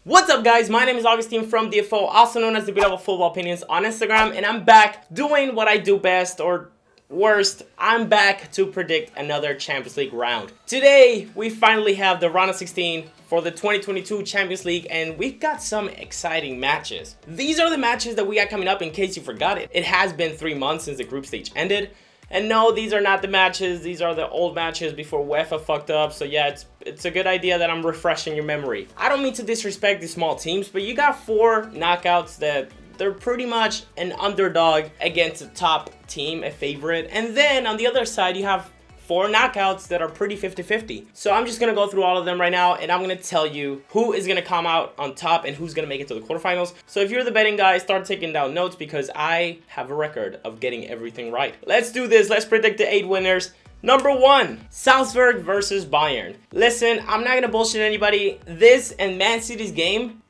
What's up, guys? My name is Augustine from DFO, also known as the Beautiful Football Opinions on Instagram, and I'm back doing what I do best, or worst. I'm back to predict another Champions League round. Today, we finally have the round of 16 for the 2022 Champions League, and we've got some exciting matches. These are the matches that we got coming up in case you forgot it. It has been 3 months since the group stage ended. And no, these are not the matches. These are the old matches before UEFA fucked up. So yeah, it's a good idea that I'm refreshing your memory. I don't mean to disrespect the small teams, but you got 4 knockouts that they're pretty much an underdog against a top team, a favorite. And then on the other side, you have 4 knockouts that are pretty 50-50. So I'm just going to go through all of them right now, and I'm going to tell you who is going to come out on top and who's going to make it to the quarterfinals. So if you're the betting guy, start taking down notes because I have a record of getting everything right. Let's do this. Let's predict the 8 winners. Number 1, Salzburg versus Bayern. Listen, I'm not going to bullshit anybody. This and Man City's game,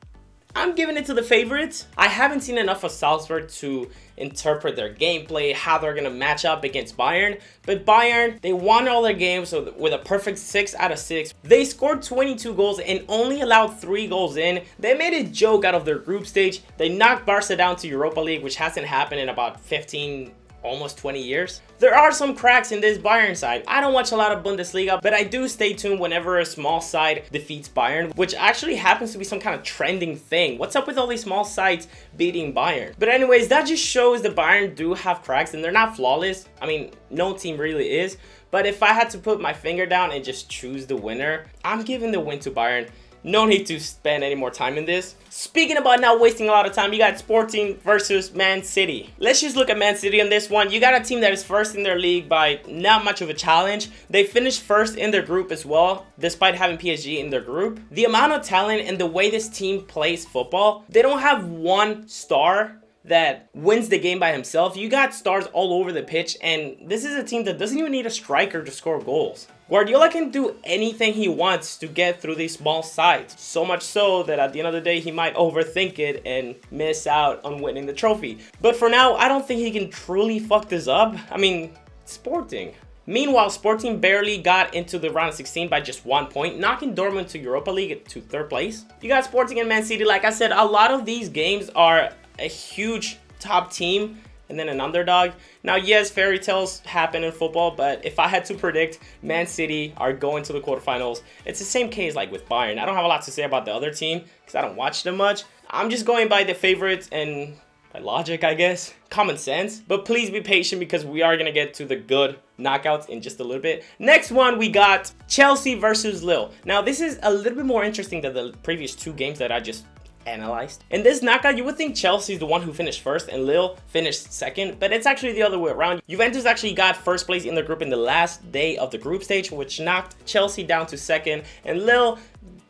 I'm giving it to the favorites. I haven't seen enough of Salzburg to interpret their gameplay, how they're going to match up against Bayern. But Bayern, they won all their games with a perfect 6 out of 6. They scored 22 goals and only allowed 3 goals in. They made a joke out of their group stage. They knocked Barca down to Europa League, which hasn't happened in about 15 almost 20 years. There are some cracks in this Bayern side. I don't watch a lot of Bundesliga, but I do stay tuned whenever a small side defeats Bayern, which actually happens to be some kind of trending thing. What's up with all these small sides beating Bayern? But anyways, that just shows that Bayern do have cracks and they're not flawless. I mean, no team really is. But if I had to put my finger down and just choose the winner, I'm giving the win to Bayern. No need to spend any more time in this. Speaking about not wasting a lot of time, you got Sporting versus Man City. Let's just look at Man City in this one. You got a team that is first in their league by not much of a challenge. They finished first in their group as well, despite having PSG in their group. The amount of talent and the way this team plays football, they don't have one star that wins the game by himself. You got stars all over the pitch, and this is a team that doesn't even need a striker to score goals. Guardiola can do anything he wants to get through these small sides. So much so that at the end of the day, he might overthink it and miss out on winning the trophy. But for now, I don't think he can truly fuck this up. I mean, Sporting. Meanwhile, Sporting barely got into the round of 16 by just 1 point, knocking Dortmund to Europa League to 3rd place. You got Sporting and Man City. Like I said, a lot of these games are a huge top team and then an underdog. Now, yes, fairy tales happen in football, but if I had to predict, Man City are going to the quarterfinals. It's the same case like with Bayern. I don't have a lot to say about the other team because I don't watch them much. I'm just going by the favorites and by logic, I guess. Common sense. But please be patient because we are going to get to the good knockouts in just a little bit. Next one, we got Chelsea versus Lille. Now, this is a little bit more interesting than the previous 2 games that I just analyzed. In this knockout, you would think Chelsea is the one who finished first and Lille finished second, but it's actually the other way around. Juventus actually got first place in the group in the last day of the group stage, which knocked Chelsea down to second, and Lille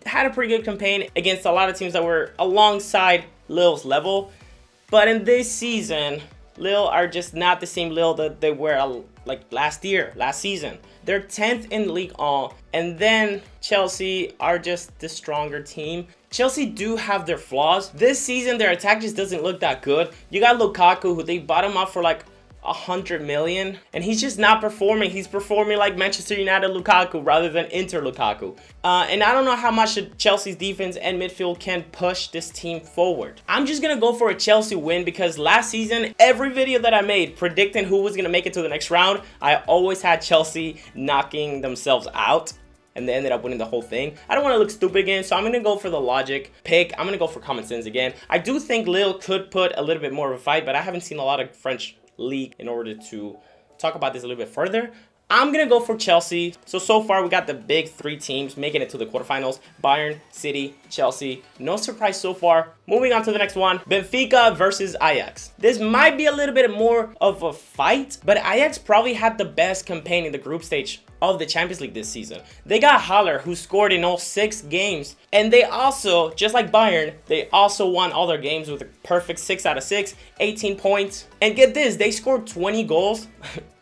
had a pretty good campaign against a lot of teams that were alongside Lille's level. But in this season, Lille are just not the same Lille that they were like last season. They're 10th in Ligue 1, and then Chelsea are just the stronger team. Chelsea do have their flaws. This season, their attack just doesn't look that good. You got Lukaku, who they bought him up for like 100 million, and he's just not performing. He's performing like Manchester United Lukaku rather than Inter Lukaku. And I don't know how much Chelsea's defense and midfield can push this team forward. I'm just gonna go for a Chelsea win because last season, every video that I made predicting who was gonna make it to the next round, I always had Chelsea knocking themselves out, and they ended up winning the whole thing. I don't want to look stupid again, so I'm going to go for the logic pick. I'm going to go for common sense again. I do think Lille could put a little bit more of a fight, but I haven't seen a lot of French league in order to talk about this a little bit further. I'm going to go for Chelsea. So far, we got the big 3 teams making it to the quarterfinals. Bayern, City, Chelsea. No surprise so far. Moving on to the next one. Benfica versus Ajax. This might be a little bit more of a fight, but Ajax probably had the best campaign in the group stage of the Champions League this season. They got Haller, who scored in all 6 games. And they also, just like Bayern, they also won all their games with a perfect 6 out of 6, 18 points. And get this, they scored 20 goals.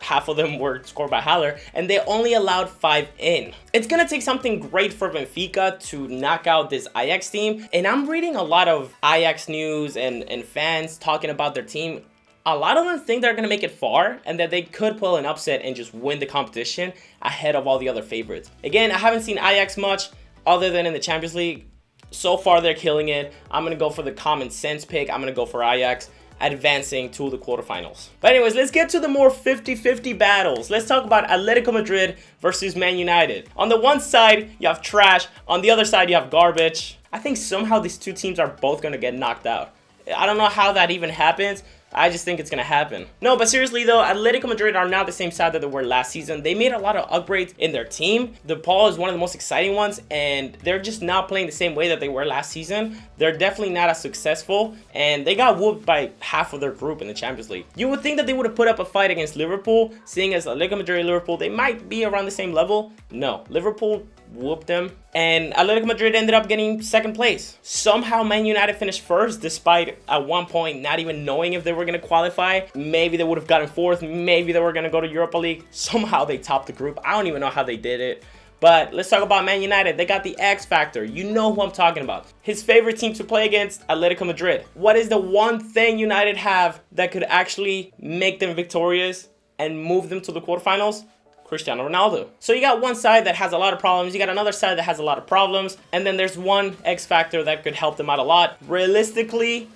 Half of them were scored by Haller, and they only allowed 5 in. It's going to take something great for Benfica to knock out this Ajax team. And I'm reading a lot of Ajax news and fans talking about their team. A lot of them think they're going to make it far and that they could pull an upset and just win the competition ahead of all the other favorites. Again, I haven't seen Ajax much other than in the Champions League. So far, they're killing it. I'm going to go for the common sense pick. I'm going to go for Ajax advancing to the quarterfinals. But anyways, let's get to the more 50-50 battles. Let's talk about Atletico Madrid versus Man United. On the one side, you have trash. On the other side, you have garbage. I think somehow these two teams are both going to get knocked out. I don't know how that even happens. I just think it's going to happen. No, but seriously though, Atletico Madrid are not the same side that they were last season. They made a lot of upgrades in their team. The Paul is one of the most exciting ones, and they're just not playing the same way that they were last season. They're definitely not as successful, and they got whooped by half of their group in the Champions League. You would think that they would have put up a fight against Liverpool, seeing as Atletico Madrid and Liverpool, they might be around the same level. No, Liverpool whooped them, and Atletico Madrid ended up getting second place. Somehow Man United finished first, despite at one point not even knowing if they were going to qualify. Maybe they would have gotten fourth, maybe they were going to go to Europa League. Somehow they topped the group. I don't even know how they did it. But let's talk about Man United. They got the X factor. You know who I'm talking about. His favorite team to play against, Atletico Madrid. What is the one thing United have that could actually make them victorious and move them to the quarterfinals? Cristiano Ronaldo. So you got one side that has a lot of problems, you got another side that has a lot of problems, and then there's one X factor that could help them out a lot. Realistically,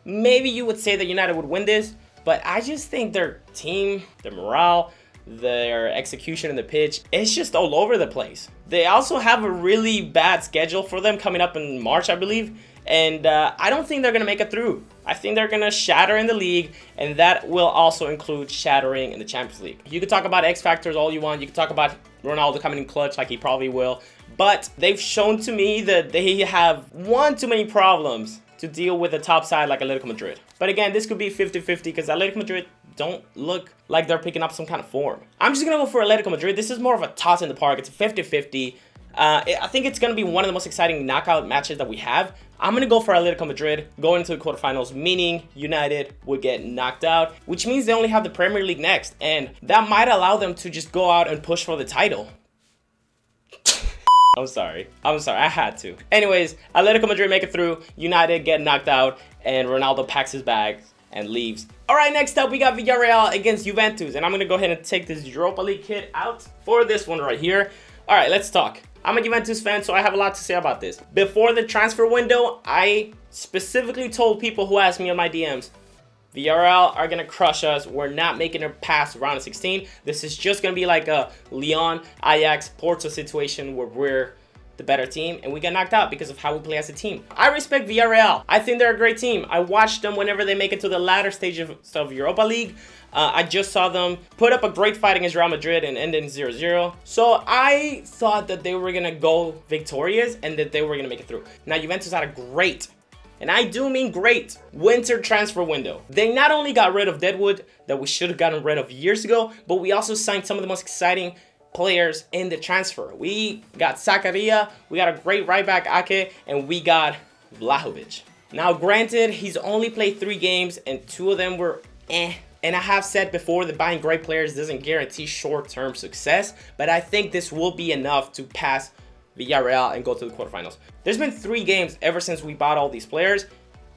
maybe you would say that United would win this, but I just think their team, their morale, their execution in the pitch, it's just all over the place. They also have a really bad schedule for them coming up in March, I believe, and I don't think they're going to make it through. I think they're going to shatter in the league, and that will also include shattering in the Champions League. You can talk about X factors all you want. You can talk about Ronaldo coming in clutch like he probably will, but they've shown to me that they have one too many problems to deal with a top side like Atletico Madrid. But again, this could be 50-50 because Atletico Madrid don't look like they're picking up some kind of form. I'm just going to go for Atletico Madrid. This is more of a toss in the park. It's a 50-50. I think it's going to be one of the most exciting knockout matches that we have. I'm going to go for Atletico Madrid going into the quarterfinals, meaning United would get knocked out, which means they only have the Premier League next, and that might allow them to just go out and push for the title. I'm sorry, I had to. Anyways, Atletico Madrid make it through, United get knocked out, and Ronaldo packs his bags and leaves. All right, next up, we got Villarreal against Juventus, and I'm going to go ahead and take this Europa League kit out for this one right here. All right, let's talk. I'm a Juventus fan, so I have a lot to say about this. Before the transfer window, I specifically told people who asked me on my DMs, Villarreal are going to crush us. We're not making it past round of 16. This is just going to be like a Lyon, Ajax, Porto situation where we're the better team and we get knocked out because of how we play as a team. I respect Villarreal. I think they're a great team. I watched them whenever they make it to the latter stage of Europa League. I just saw them put up a great fight against Real Madrid and end in 0-0. So I thought that they were going to go victorious and that they were going to make it through. Now, Juventus had a great, and I do mean great, winter transfer window. They not only got rid of Deadwood that we should have gotten rid of years ago, but we also signed some of the most exciting players in the transfer. We got Zakaria, we got a great right back Ake, and we got Vlahovic. Now, granted, he's only played 3 games and 2 of them were eh. And I have said before that buying great players doesn't guarantee short-term success, but I think this will be enough to pass Villarreal and go to the quarterfinals. There's been 3 games ever since we bought all these players.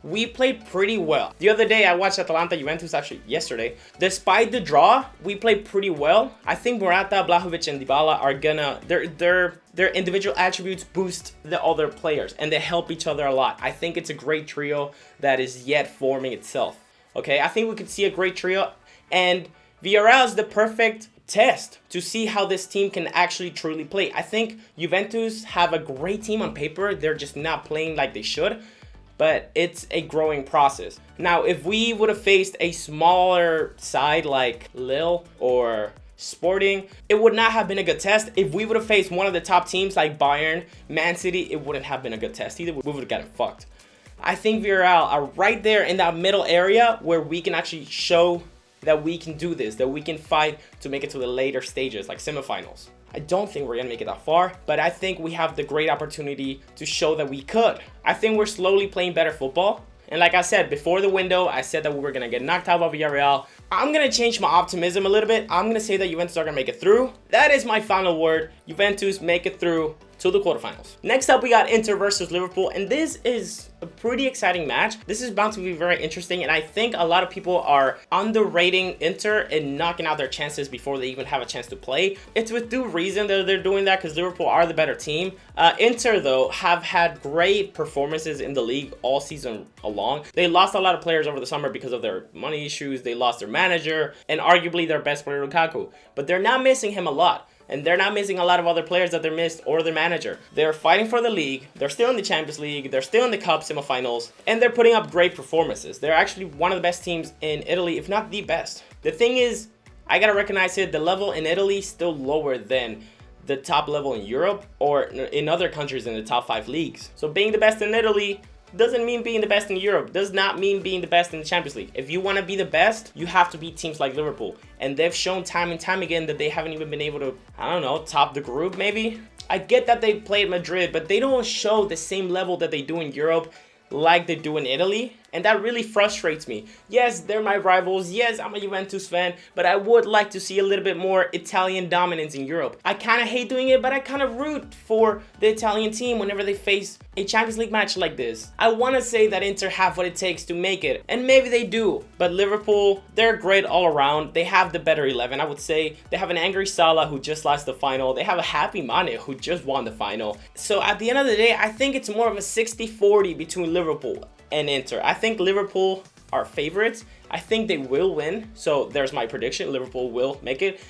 We played pretty well. The other day, I watched Atalanta Juventus, actually yesterday. Despite the draw, we played pretty well. I think Morata, Vlahovic, and Dybala are gonna, their individual attributes boost the other players, and they help each other a lot. I think it's a great trio that is yet forming itself. Okay, I think we could see a great trio, and Villarreal is the perfect test to see how this team can actually truly play. I think Juventus have a great team on paper. They're just not playing like they should, but it's a growing process. Now, if we would have faced a smaller side like Lille or Sporting, it would not have been a good test. If we would have faced one of the top teams like Bayern, Man City, it wouldn't have been a good test either. We would have gotten fucked. I think Villarreal are right there in that middle area where we can actually show that we can do this, that we can fight to make it to the later stages, like semifinals. I don't think we're going to make it that far, but I think we have the great opportunity to show that we could. I think we're slowly playing better football. And like I said, before the window, I said that we were going to get knocked out by Villarreal. I'm going to change my optimism a little bit. I'm going to say that Juventus are going to make it through. That is my final word. Juventus make it through to the quarterfinals. Next up, we got Inter versus Liverpool, and this is a pretty exciting match. This is bound to be very interesting, and I think a lot of people are underrating Inter and knocking out their chances before they even have a chance to play. It's with due reason that they're doing that, because Liverpool are the better team. Inter, though, have had great performances in the league all season long. They lost a lot of players over the summer because of their money issues. They lost their manager and arguably their best player, Lukaku, but they're not missing him a lot. And they're not missing a lot of other players that they're missed, or their manager. They're fighting for the league. They're still in the Champions League. They're still in the Cup semifinals. And they're putting up great performances. They're actually one of the best teams in Italy, if not the best. The thing is, I gotta recognize it, the level in Italy is still lower than the top level in Europe or in other countries in the top 5 leagues. So being the best in Italy doesn't mean being the best in Europe, does not mean being the best in the Champions League. If you want to be the best, you have to beat teams like Liverpool. And they've shown time and time again that they haven't even been able to, I don't know, top the group maybe? I get that they played Madrid, but they don't show the same level that they do in Europe like they do in Italy, and that really frustrates me. Yes, they're my rivals. Yes, I'm a Juventus fan, but I would like to see a little bit more Italian dominance in Europe. I kind of hate doing it, but I kind of root for the Italian team whenever they face a Champions League match like this. I want to say that Inter have what it takes to make it, and maybe they do, but Liverpool, they're great all around. They have the better 11, I would say. They have an angry Salah who just lost the final. They have a happy Mane who just won the final. So at the end of the day, I think it's more of a 60-40 between Liverpool and Inter. I think Liverpool are favorites. I think they will win. So there's my prediction. Liverpool will make it,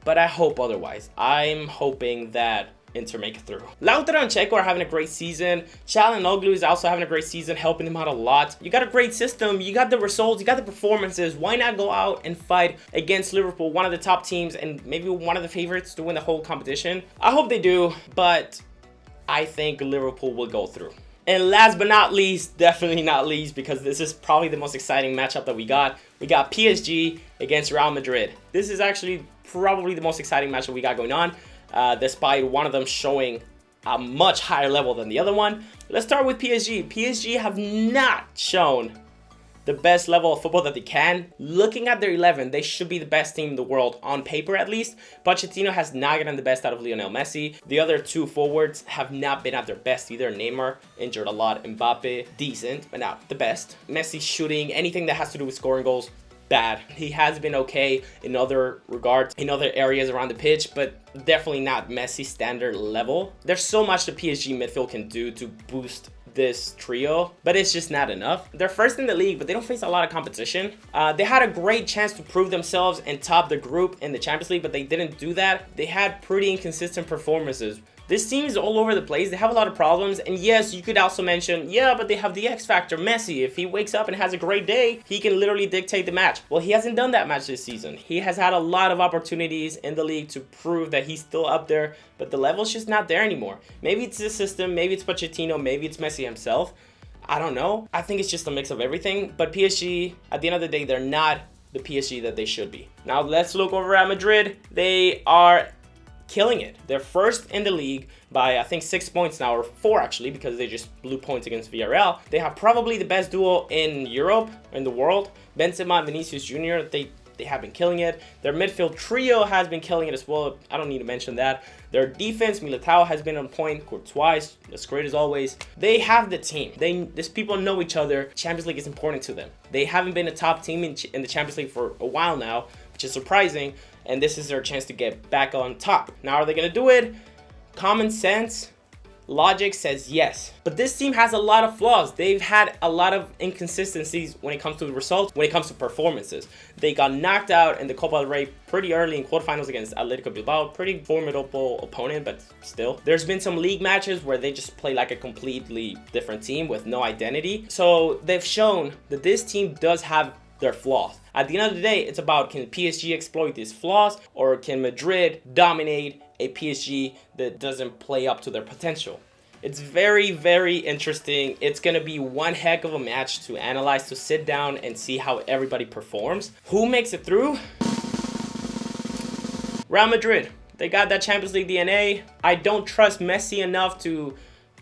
but I hope otherwise. I'm hoping that Inter make it through. Lautaro and Checo are having a great season. Çalhanoğlu is also having a great season, helping them out a lot. You got a great system. You got the results. You got the performances. Why not go out and fight against Liverpool, one of the top teams and maybe one of the favorites to win the whole competition? I hope they do, but I think Liverpool will go through. And last but not least, definitely not least, because this is probably the most exciting matchup that we got PSG against Real Madrid. This is actually probably the most exciting matchup we got going on, despite one of them showing a much higher level than the other one. Let's start with PSG. PSG have not shown the best level of football that they can. Looking at their 11, they should be the best team in the world, on paper at least. Pochettino has not gotten the best out of Lionel Messi. The other two forwards have not been at their best either. Neymar, injured a lot. Mbappe, decent, but not the best. Messi shooting, anything that has to do with scoring goals, bad. He has been okay in other regards, in other areas around the pitch, but definitely not Messi standard level. There's so much the PSG midfield can do to boost this trio, but it's just not enough. They're first in the league, but they don't face a lot of competition. They had a great chance to prove themselves and top the group in the Champions League, but they didn't do that. They had pretty inconsistent performances. This team is all over the place. They have a lot of problems. And yes, you could also mention, yeah, but they have the X factor, Messi. If he wakes up and has a great day, he can literally dictate the match. Well, he hasn't done that match this season. He has had a lot of opportunities in the league to prove that he's still up there, but the level's just not there anymore. Maybe it's the system, maybe it's Pochettino, maybe it's Messi himself. I don't know. I think it's just a mix of everything. But PSG, at the end of the day, they're not the PSG that they should be. Now let's look over at Madrid. They are killing it. They're first in the league by I think 6 points now, or 4 actually, because they just blew points against Villarreal. They have probably the best duo in Europe, in the world. Benzema and Vinicius Jr., they have been killing it. Their midfield trio has been killing it as well. I don't need to mention that. Their defense, Militao has been on point. Courtois, as great as always. They have the team. These people know each other. Champions League is important to them. They haven't been a top team in the Champions League for a while now, which is surprising. And this is their chance to get back on top. Now, are they going to do it? Common sense, logic says yes. But this team has a lot of flaws. They've had a lot of inconsistencies when it comes to the results, when it comes to performances. They got knocked out in the Copa del Rey pretty early in quarterfinals against Atletico Bilbao. Pretty formidable opponent, but still. There's been some league matches where they just play like a completely different team with no identity. So they've shown that this team does have their flaws. At the end of the day, it's about, can PSG exploit these flaws, or can Madrid dominate a PSG that doesn't play up to their potential? It's very, very interesting. It's going to be one heck of a match to analyze, to sit down and see how everybody performs. Who makes it through? Real Madrid. They got that Champions League DNA. I don't trust Messi enough to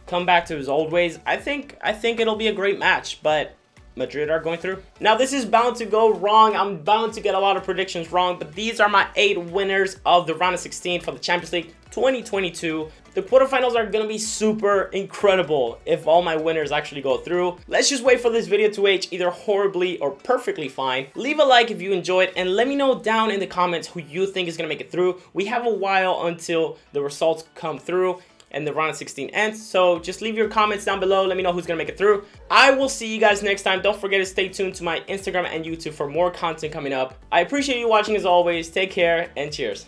come back to his old ways. I think it'll be a great match, but Madrid are going through. Now, this is bound to go wrong. I'm bound to get a lot of predictions wrong, but these are my 8 winners of the round of 16 for the Champions League 2022. The quarterfinals are going to be super incredible if all my winners actually go through. Let's just wait for this video to age either horribly or perfectly fine. Leave a like if you enjoyed, and let me know down in the comments who you think is going to make it through. We have a while until the results come through and the round of 16 ends, so just leave your comments down below. Let me know who's gonna make it through. I will see you guys next time. Don't forget to stay tuned to my Instagram and YouTube for more content coming up. I appreciate you watching as always. Take care and cheers.